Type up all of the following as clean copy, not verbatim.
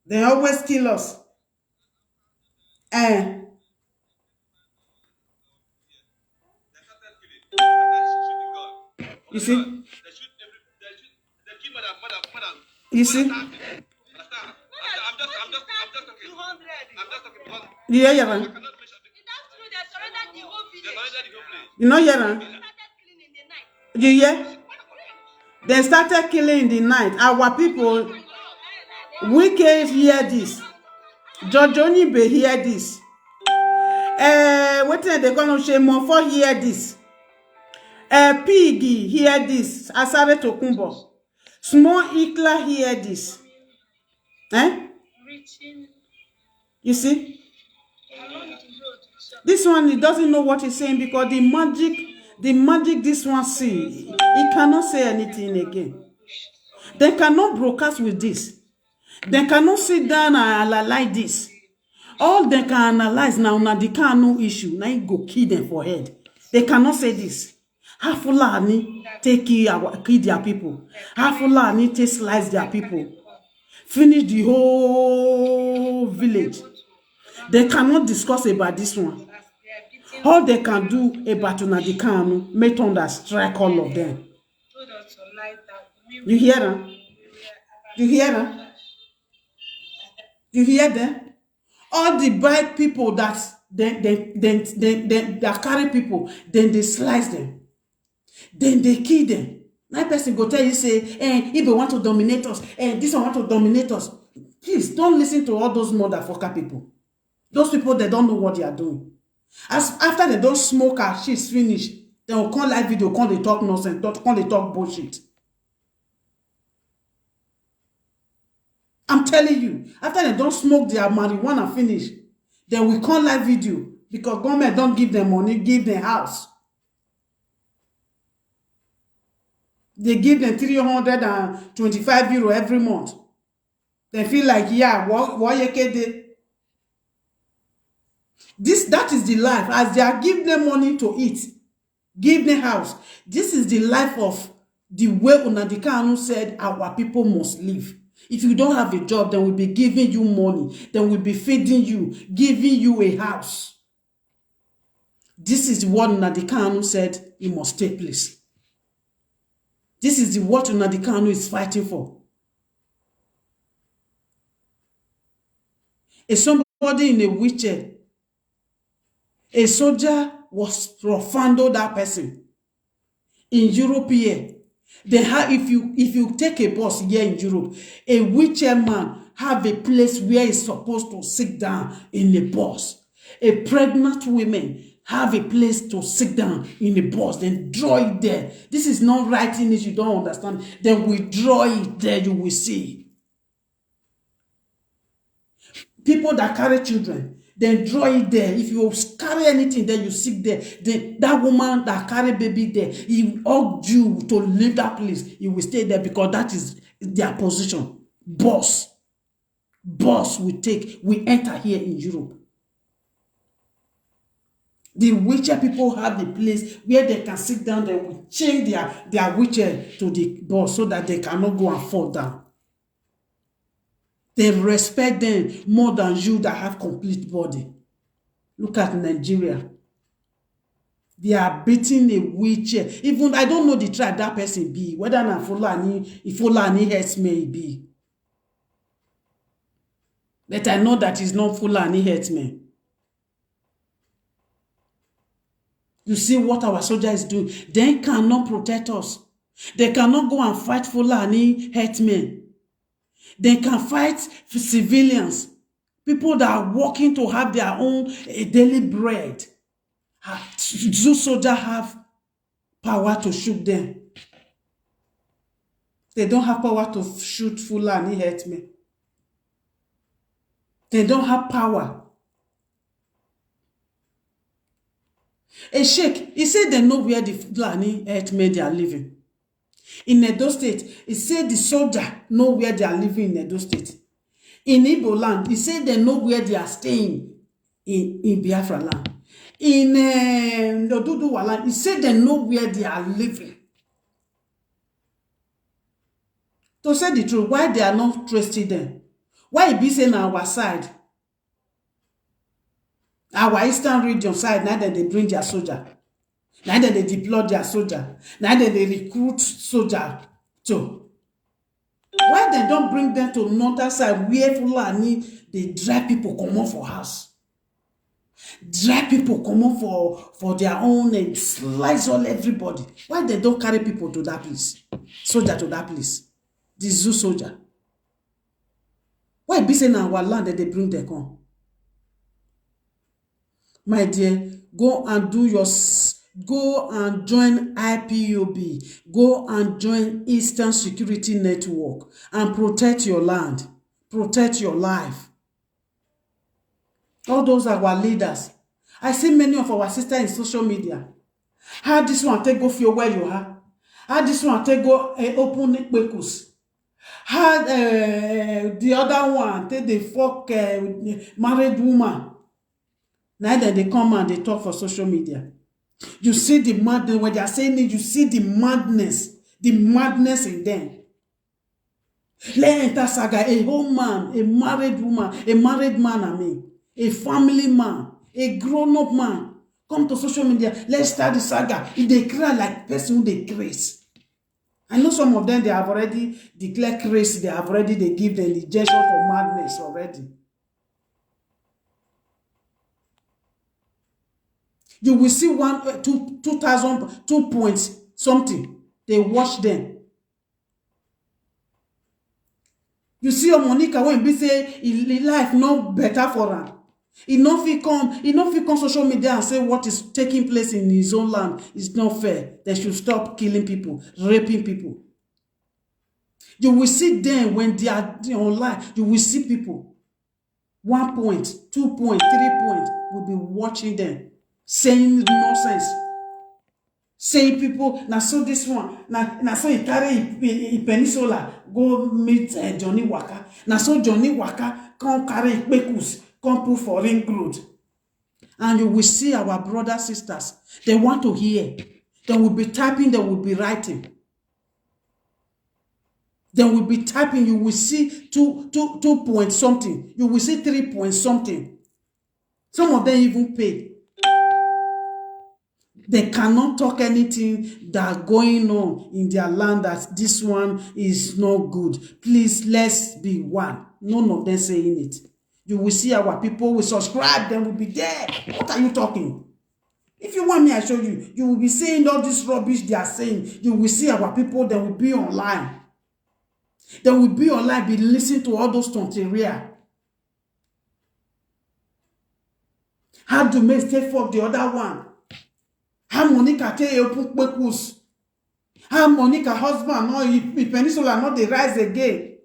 They always kill us. Eh. You see? You see? You hear Yaran? You know Yaran? You hear? They started killing in the night. Our people, Wicked hear this. Jojoni be hear this. What they call Shemo for hear this. Piggy hear this. Asare Tokumbo. Small Ikla hear this. Eh? You see? This one, he doesn't know what he's saying because the magic this one see, he cannot say anything again. They cannot broadcast with this. They cannot sit down and analyze this. All they can analyze now, they can't no issue. Now you go kill them for head. They cannot say this. Half Fulani take kill their people. Half Fulani take slice their people. Finish the whole village. They cannot discuss about this one. All they can do about Unadikanu, make thunder strike all of them. You hear them? You hear them? You hear them? All the bad people that that carry people, then they slice them. Then they kill them. That person go tell you, say, if they want to dominate us, this one want to dominate us. Please, don't listen to all those motherfucker people. Those people, they don't know what they are doing. After they don't smoke her, she's finished. They will call live video, call they talk nonsense, call they talk bullshit. I'm telling you, after they don't smoke their marijuana finish, then we call live video because government don't give them money, give them house. They give them 325 euro every month. They feel like, yeah, what you can do? That is the life. As they are giving them money to eat, give them house. This is the life of the way Unadikanu said our people must live. If you don't have a job, then we'll be giving you money. Then we'll be feeding you, giving you a house. This is what Unadikanu said it must take place. This is what Unadikanu is fighting for. Is somebody in a wheelchair. A soldier was profound that person. In Europe here, they have, if you take a bus here in Europe, a wheelchair man have a place where he's supposed to sit down in the bus. A pregnant woman have a place to sit down in the bus, then draw it there. This is not writing it, you don't understand. Then we draw it there, you will see. People that carry children, then draw it there. If you carry anything there, you sit there. Then that woman that carry baby there, he urged you to leave that place. You will stay there because that is their position. Boss we enter here in Europe. The wheelchair people have the place where they can sit down. They will change their wheelchair to the bus so that they cannot go and fall down. They respect them more than you that have complete body. Look at Nigeria. They are beating a wheelchair. Even I don't know the tribe that person be, whether na Fulani, if Fulani hurts me be. But I know that is not Fulani hurts me. You see what our soldier is doing. They cannot protect us. They cannot go and fight Fulani herdsmen. They can fight for civilians. People that are working to have their own daily bread. Do soldiers have power to shoot them? They don't have power to shoot Fulani herdsmen. They don't have power. A sheikh, he said they know where the Fulani herdsmen they are living. In Edo State, he said the soldier know where they are living in Edo State. In Igbo land, he said they know where they are staying in Biafra land. In Oduduwa land, he said they know where they are living. To say the truth, why they are not trusting them? Why it be saying our side, our eastern region side, now that they bring their soldier, now that they deploy their soldier, now that they recruit soldier to. Why they don't bring them to northern side where Fulani they drag people come on for house, drag people come on for their own and slice all everybody? Why they don't carry people to that place, soldier to that place, the zoo soldier? Why be saying our land that they bring them come? My dear, go and join IPOB. Go and join Eastern Security Network and protect your land. Protect your life. All those are our leaders. I see many of our sisters in social media. How this one take go feel where you are? How this one take go open Kpekus? How the other one take the fuck married woman? Now that they come and they talk for social media. You see the madness, when they are saying it, you see the madness in them. Let enter saga, a whole man, a married woman, a married man, I mean, a family man, a grown-up man, come to social media, let's start the saga. If they cry like person who they craze. I know some of them, they have already declared crazy, they give them the injection for madness already. You will see 2,000, 2 points, something. They watch them. You see Monica when be say life no better for her. He no fit come social media and say what is taking place in his own land is not fair. They should stop killing people, raping people. You will see them when they are online. You will see people 1 point, 2 point, 3 point will be watching them. Saying nonsense, saying people, now so this one, now so he carry a peninsula, go meet Johnny Waka. Now so Johnny Waka come carry Kpekus, come put for ring road. And you will see our brothers, sisters, they want to hear. They will be typing, they will be writing. They will be typing, you will see 2 point something. You will see 3 point something. Some of them even pay. They cannot talk anything that going on in their land that this one is not good. Please, let's be one. None of them saying it. You will see our people will subscribe, then will be there. What are you talking? If you want me, I show you. You will be saying all this rubbish they are saying. You will see our people, they will be online. They will be online, be listening to all those tonteria. How do men stay for the other one? How Monica take open Kpekus? How Monica husband no peninsula not they rise again?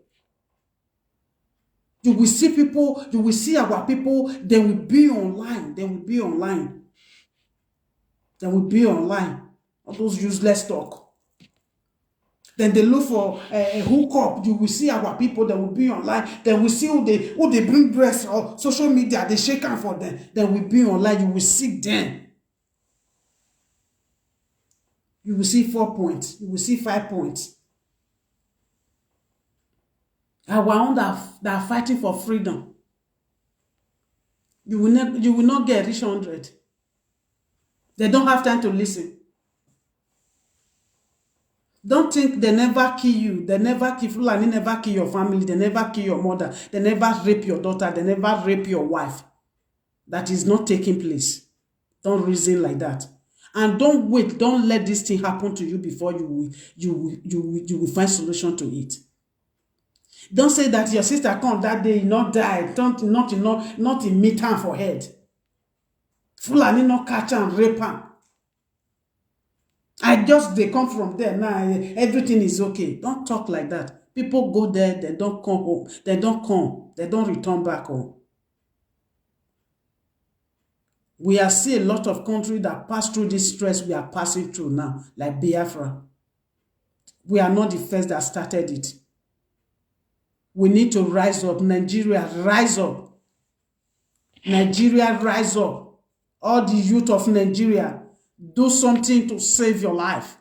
You will see people, you will see our people, they will be online. They will be online. They will be online. All those useless talk. Then they look for a hookup. You will see our people, they will be online. Then we see who they bring breasts or social media, they shake hands for them. They will be online. You will see them. You will see 4 points. You will see 5 points. Our own that are fighting for freedom. You will not get rich 100. They don't have time to listen. Don't think they never kill you. They never kill Fulani, never kill your family. They never kill your mother. They never rape your daughter. They never rape your wife. That is not taking place. Don't reason like that. And don't wait. Don't let this thing happen to you before you will find solution to it. Don't say that your sister come that day, not die. Not in meet her for head. Fulani not catch her and rape her. They come from there now. Everything is okay. Don't talk like that. People go there, they don't come home. They don't return back home. We are seeing a lot of countries that pass through this stress we are passing through now, like Biafra. We are not the first that started it. We need to rise up. Nigeria, rise up. Nigeria, rise up. All the youth of Nigeria, do something to save your life.